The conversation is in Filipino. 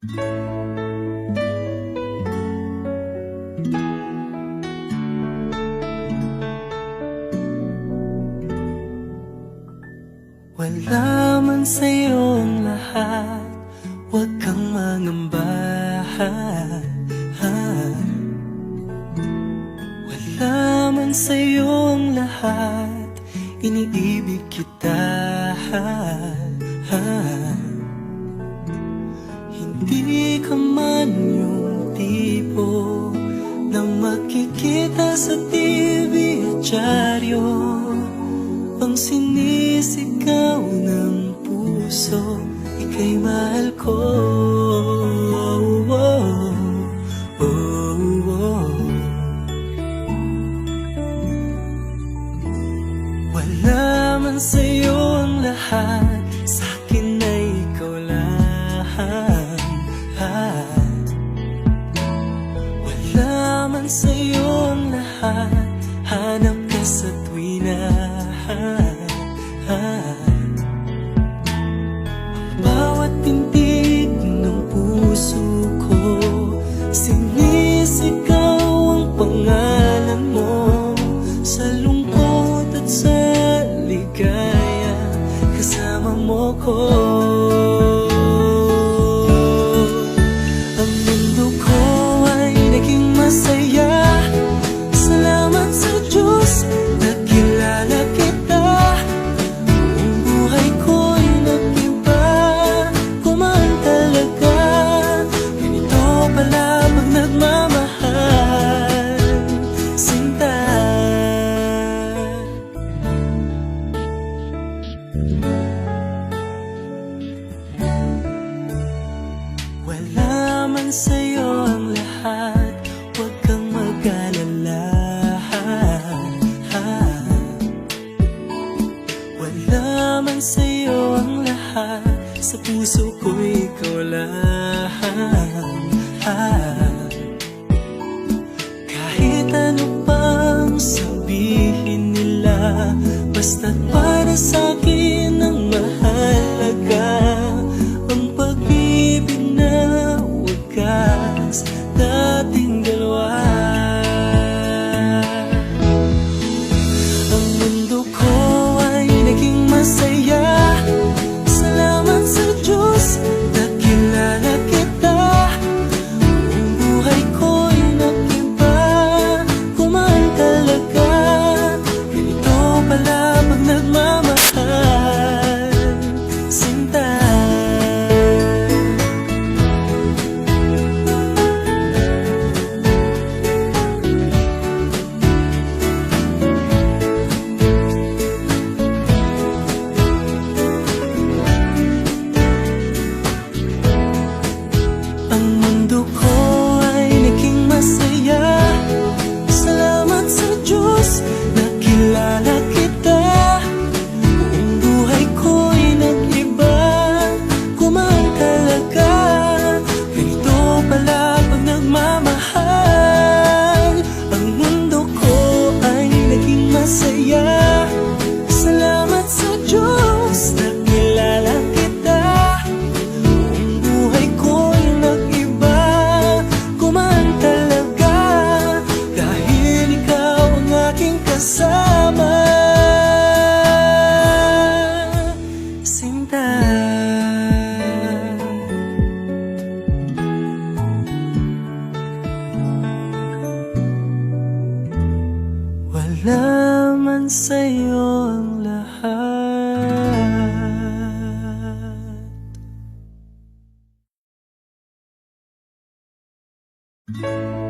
Wala man sa'yo ang lahat, huwag kang mangamba. Wala man sa'yo ang lahat, iniibig kita. Hindi ka man yung tipo na makikita sa TV at dyaryo, ang sinisigaw ng puso, ika'y mahal ko. Wala man sa'yo ang lahat, sa'kin ay ikaw lang. Wala man sa'yo ang lahat, hanap ka sa tuwina. Bawat tintig ng puso ko, sinisigaw ang pangalan mo. Sa lungkot at sa ligaya, kasama mo ko. Ang mundo ko ay naging masaya, salamat sa Diyos, nakilala kita. Ang buhay ko'y nag-iba, kumaan talaga. Ganito pala pag nagmamahal, sinta. Wala man sa'yo ang lahat, huwag kang mag-alala. Wala man sa'yo ang lahat, sa puso ko ikaw lang. Kahit ano pang sabihin nila, basta't para sa'kin ang mahalaga, ang pag-ibig na wagas dating dalawa. Ang mundo ko ay naging masaya, salamat sa Diyos, nakilala kita. Ang buhay ko'y nag-iba, kumaan talaga. Ganito pala pag nagmamahal, sinta. Ang mundo ko ay naging masaya, salamat sa Diyos, nakilala kita. Ang buhay ko'y nag-iba, kumaan talaga. Ganito pala pag nagmamahal. Ang mundo ko ay naging masaya, salamat sa Diyos, nakilala kita. Ang buhay ko'y nag-iba, kumaan talaga. Dahil ikaw ang aking kasama, sinta. Wala man sa'yo ang lahat.